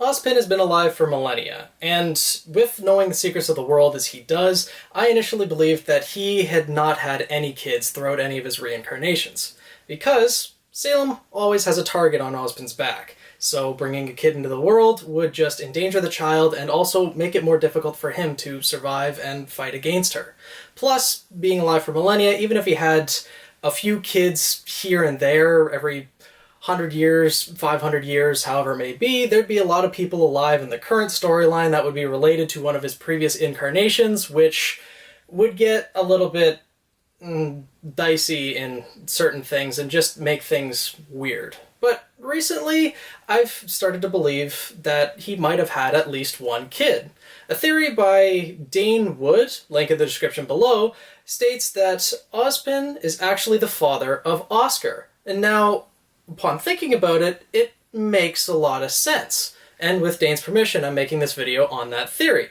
Ozpin has been alive for millennia, and with knowing the secrets of the world as he does, I initially believed that he had not had any kids throughout any of his reincarnations, because Salem always has a target on Ozpin's back, so bringing a kid into the world would just endanger the child and also make it more difficult for him to survive and fight against her. Plus, being alive for millennia, even if he had a few kids here and there every 100 years, 500 years, however it may be, there'd be a lot of people alive in the current storyline that would be related to one of his previous incarnations, which would get a little bit dicey in certain things and just make things weird. But recently, I've started to believe that he might have had at least one kid. A theory by Dane Wood, link in the description below, states that Ozpin is actually the father of Oscar. And now, upon thinking about it, it makes a lot of sense. And with Dane's permission, I'm making this video on that theory.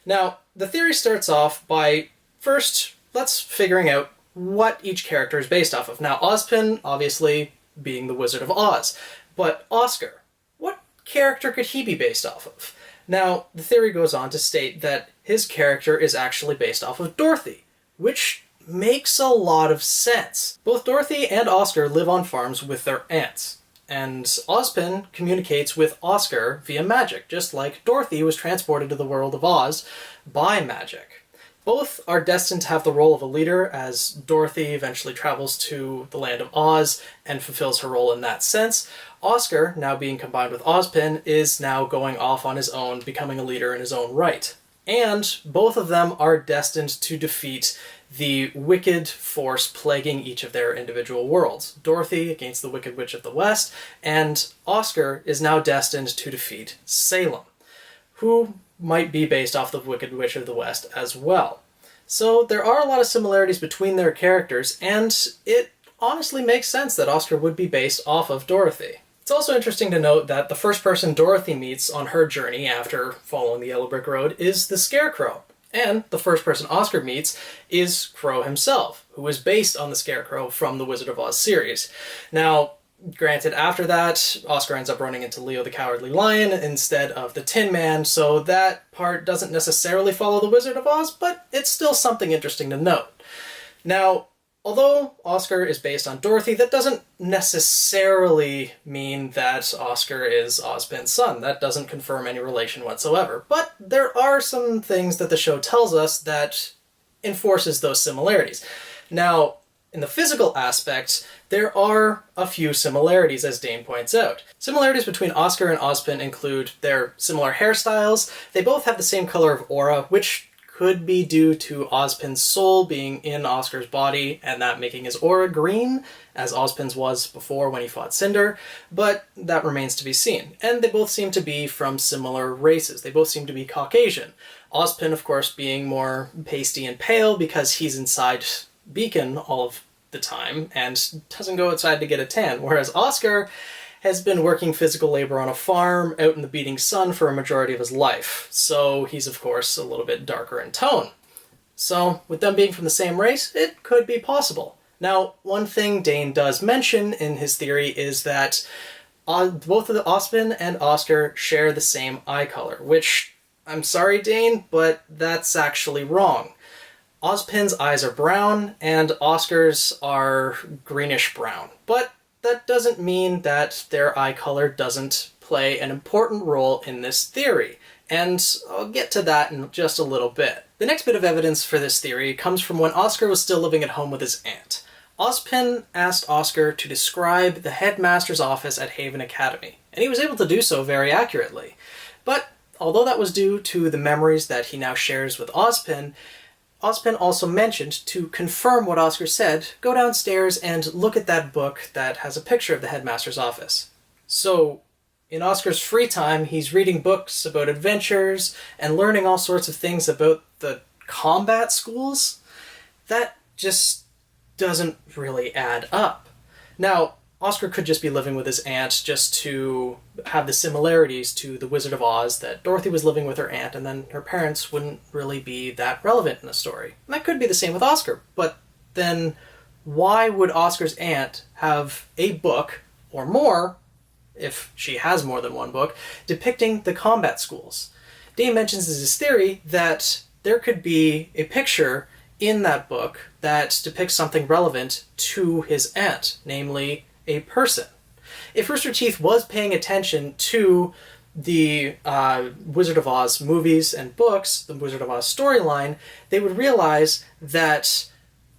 Now, the theory starts off by, first, let's figuring out what each character is based off of. Now, Ozpin, obviously, being the Wizard of Oz. But Oscar, what character could he be based off of? Now, the theory goes on to state that his character is actually based off of Dorothy, which makes a lot of sense. Both Dorothy and Oscar live on farms with their aunts, and Ozpin communicates with Oscar via magic, just like Dorothy was transported to the world of Oz by magic. Both are destined to have the role of a leader, as Dorothy eventually travels to the land of Oz and fulfills her role in that sense. Oscar, now being combined with Ozpin, is now going off on his own, becoming a leader in his own right. And both of them are destined to defeat the wicked force plaguing each of their individual worlds. Dorothy against the Wicked Witch of the West, and Oscar is now destined to defeat Salem, who might be based off the Wicked Witch of the West as well. So there are a lot of similarities between their characters, and it honestly makes sense that Oscar would be based off of Dorothy. It's also interesting to note that the first person Dorothy meets on her journey after following the Yellow Brick Road is the Scarecrow. And the first person Oscar meets is Crow himself, who is based on the Scarecrow from the Wizard of Oz series. Now, granted, after that, Oscar ends up running into Leo the Cowardly Lion instead of the Tin Man, so that part doesn't necessarily follow the Wizard of Oz, but it's still something interesting to note. Now, although Oscar is based on Dorothy, that doesn't necessarily mean that Oscar is Ozpin's son. That doesn't confirm any relation whatsoever. But there are some things that the show tells us that enforces those similarities. Now, in the physical aspect, there are a few similarities, as Dane points out. Similarities between Oscar and Ozpin include their similar hairstyles. They both have the same color of aura, which could be due to Ozpin's soul being in Oscar's body and that making his aura green, as Ozpin's was before when he fought Cinder, but that remains to be seen. And they both seem to be from similar races. They both seem to be Caucasian. Ozpin, of course, being more pasty and pale because he's inside Beacon all of the time and doesn't go outside to get a tan, whereas Oscar has been working physical labor on a farm out in the beating sun for a majority of his life, so he's of course a little bit darker in tone. So, with them being from the same race, it could be possible. Now, one thing Dane does mention in his theory is that both of the Ozpin and Oscar share the same eye color, which, I'm sorry Dane, but that's actually wrong. Ozpin's eyes are brown, and Oscar's are greenish-brown, but that doesn't mean that their eye color doesn't play an important role in this theory, and I'll get to that in just a little bit. The next bit of evidence for this theory comes from when Oscar was still living at home with his aunt. Ozpin asked Oscar to describe the headmaster's office at Haven Academy, and he was able to do so very accurately. But although that was due to the memories that he now shares with Ozpin, Ozpin also mentioned to confirm what Oscar said, go downstairs and look at that book that has a picture of the headmaster's office. So, in Oscar's free time, he's reading books about adventures and learning all sorts of things about the combat schools. That just doesn't really add up. Now, Oscar could just be living with his aunt just to have the similarities to the Wizard of Oz, that Dorothy was living with her aunt and then her parents wouldn't really be that relevant in the story. And that could be the same with Oscar, but then why would Oscar's aunt have a book or more if she has more than one book, depicting the combat schools. Dane mentions as his theory that there could be a picture in that book that depicts something relevant to his aunt, namely a person. If Rooster Teeth was paying attention to the Wizard of Oz movies and books, the Wizard of Oz storyline, they would realize that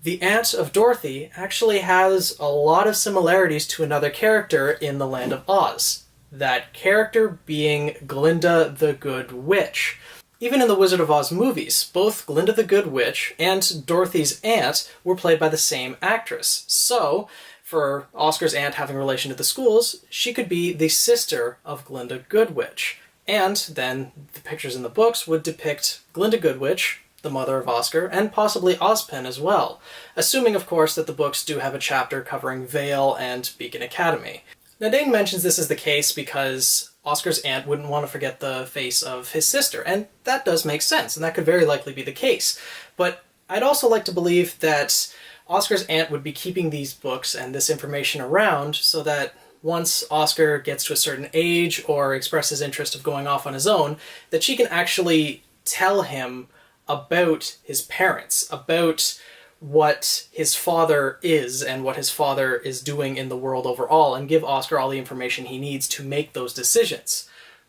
the aunt of Dorothy actually has a lot of similarities to another character in the Land of Oz. That character being Glinda the Good Witch. Even in the Wizard of Oz movies, both Glinda the Good Witch and Dorothy's aunt were played by the same actress. So, for Oscar's aunt having relation to the schools, she could be the sister of Glinda Goodwitch. And then the pictures in the books would depict Glinda Goodwitch, the mother of Oscar, and possibly Ozpin as well, assuming, of course, that the books do have a chapter covering Vale and Beacon Academy. Now, Dane mentions this is the case because Oscar's aunt wouldn't want to forget the face of his sister, and that does make sense, and that could very likely be the case. But I'd also like to believe that Oscar's aunt would be keeping these books and this information around so that once Oscar gets to a certain age or expresses interest of going off on his own, that she can actually tell him about his parents, about what his father is and what his father is doing in the world overall, and give Oscar all the information he needs to make those decisions.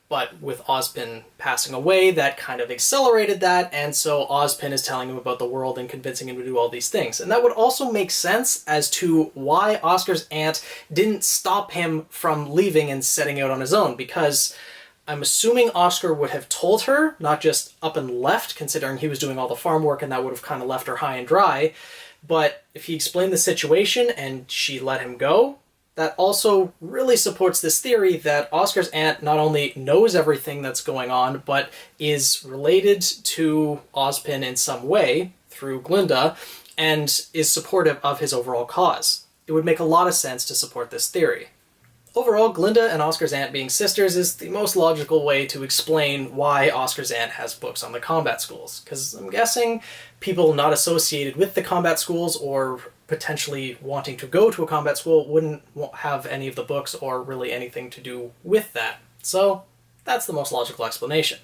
But with Ozpin passing away, that kind of accelerated that, and so Ozpin is telling him about the world and convincing him to do all these things. And that would also make sense as to why Oscar's aunt didn't stop him from leaving and setting out on his own, because I'm assuming Oscar would have told her, not just up and left, considering he was doing all the farm work and that would have kind of left her high and dry. But if he explained the situation and she let him go, that also really supports this theory that Oscar's aunt not only knows everything that's going on, but is related to Ozpin in some way, through Glinda, and is supportive of his overall cause. It would make a lot of sense to support this theory. Overall, Glinda and Oscar's aunt being sisters is the most logical way to explain why Oscar's aunt has books on the combat schools, because I'm guessing people not associated with the combat schools or potentially wanting to go to a combat school wouldn't have any of the books or really anything to do with that. So that's the most logical explanation.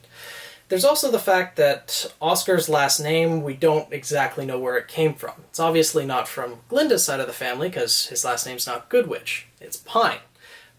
There's also the fact that Oscar's last name, we don't exactly know where it came from. It's obviously not from Glinda's side of the family, because his last name's not Goodwitch, it's Pine.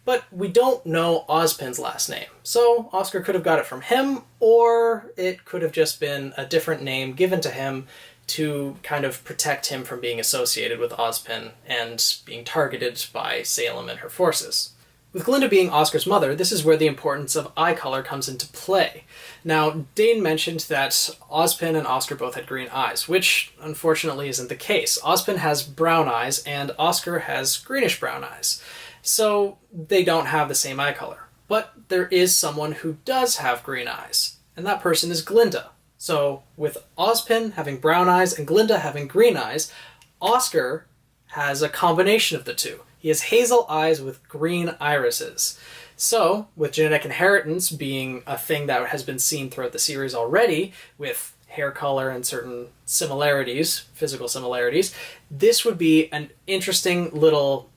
But we don't know Ozpin's last name, so Oscar could have got it from him, or it could have just been a different name given to him to kind of protect him from being associated with Ozpin and being targeted by Salem and her forces. With Glinda being Oscar's mother, this is where the importance of eye color comes into play. Now, Dane mentioned that Ozpin and Oscar both had green eyes, which unfortunately isn't the case. Ozpin has brown eyes, and Oscar has greenish-brown eyes. So they don't have the same eye color. But there is someone who does have green eyes, and that person is Glinda. So with Ozpin having brown eyes and Glinda having green eyes, Oscar has a combination of the two. He has hazel eyes with green irises. So, with genetic inheritance being a thing that has been seen throughout the series already, with hair color and certain similarities, physical similarities, this would be an interesting little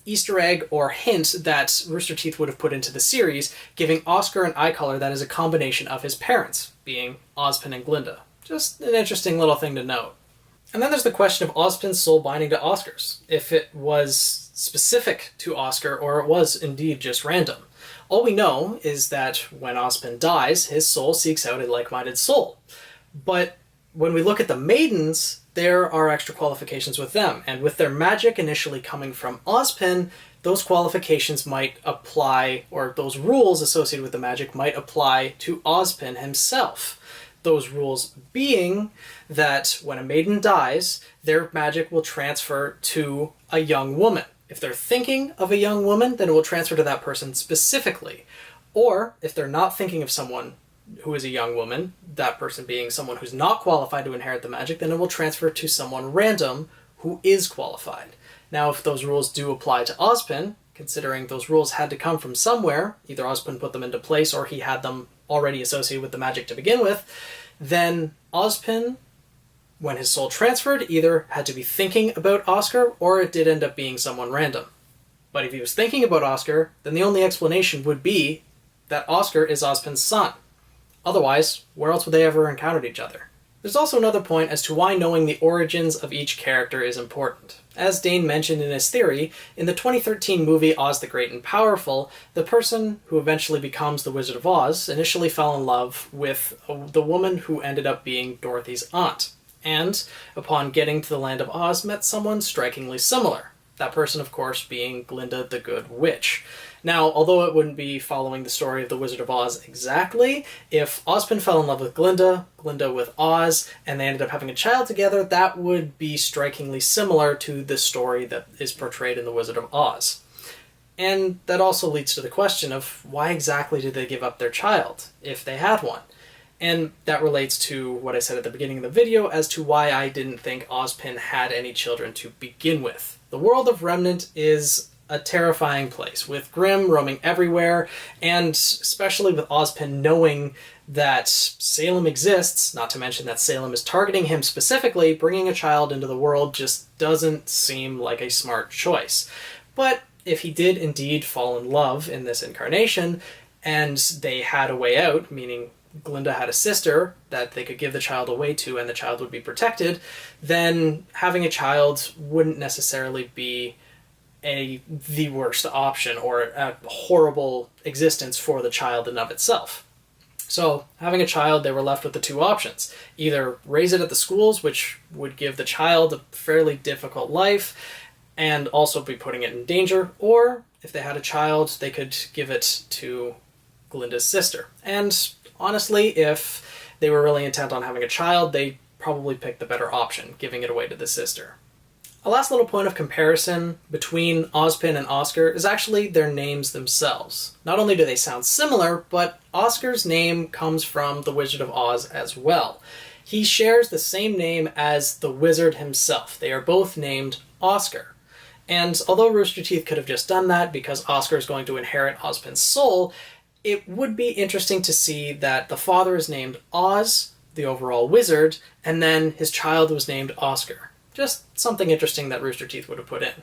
Easter egg or hint that Rooster Teeth would have put into the series, giving Oscar an eye color that is a combination of his parents, being Ozpin and Glinda. Just an interesting little thing to note. And then there's the question of Ozpin's soul binding to Oscar's, if it was specific to Oscar or it was indeed just random. All we know is that when Ozpin dies, his soul seeks out a like-minded soul. But when we look at the maidens, there are extra qualifications with them, and with their magic initially coming from Ozpin, those qualifications might apply, or those rules associated with the magic might apply to Ozpin himself. Those rules being that when a maiden dies, their magic will transfer to a young woman. If they're thinking of a young woman, then it will transfer to that person specifically. Or, if they're not thinking of someone who is a young woman, that person being someone who's not qualified to inherit the magic, then it will transfer to someone random who is qualified. Now, if those rules do apply to Ozpin, considering those rules had to come from somewhere, either Ozpin put them into place or he had them already associated with the magic to begin with, then Ozpin, when his soul transferred, either had to be thinking about Oscar or it did end up being someone random. But if he was thinking about Oscar, then the only explanation would be that Oscar is Ozpin's son. Otherwise, where else would they ever encountered each other? There's also another point as to why knowing the origins of each character is important. As Dane mentioned in his theory, in the 2013 movie Oz the Great and Powerful, the person who eventually becomes the Wizard of Oz initially fell in love with the woman who ended up being Dorothy's aunt, and, upon getting to the land of Oz, met someone strikingly similar. That person, of course, being Glinda the Good Witch. Now, although it wouldn't be following the story of the Wizard of Oz exactly, if Ozpin fell in love with Glinda, Glinda with Oz, and they ended up having a child together, that would be strikingly similar to the story that is portrayed in the Wizard of Oz. And that also leads to the question of why exactly did they give up their child, if they had one? And that relates to what I said at the beginning of the video as to why I didn't think Ozpin had any children to begin with. The world of Remnant is a terrifying place, with Grimm roaming everywhere, and especially with Ozpin knowing that Salem exists, not to mention that Salem is targeting him specifically, bringing a child into the world just doesn't seem like a smart choice. But if he did indeed fall in love in this incarnation, and they had a way out, meaning Glinda had a sister that they could give the child away to and the child would be protected, then having a child wouldn't necessarily be the worst option or a horrible existence for the child in of itself. So having a child, they were left with the two options. Either raise it at the schools, which would give the child a fairly difficult life and also be putting it in danger, or if they had a child, they could give it to Glinda's sister. And honestly, if they were really intent on having a child, they probably picked the better option, giving it away to the sister. A last little point of comparison between Ozpin and Oscar is actually their names themselves. Not only do they sound similar, but Oscar's name comes from the Wizard of Oz as well. He shares the same name as the wizard himself. They are both named Oscar. And although Rooster Teeth could have just done that because Oscar is going to inherit Ozpin's soul, it would be interesting to see that the father is named Oz, the overall wizard, and then his child was named Oscar. Just something interesting that Rooster Teeth would have put in.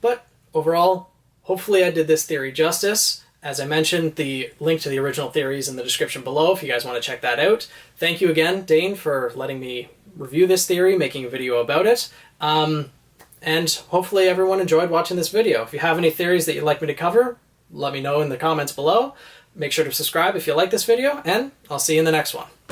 But overall, hopefully I did this theory justice. As I mentioned, the link to the original theory is in the description below if you guys want to check that out. Thank you again, Dane, for letting me review this theory, making a video about it. And hopefully everyone enjoyed watching this video. If you have any theories that you'd like me to cover, let me know in the comments below. Make sure to subscribe if you like this video, and I'll see you in the next one.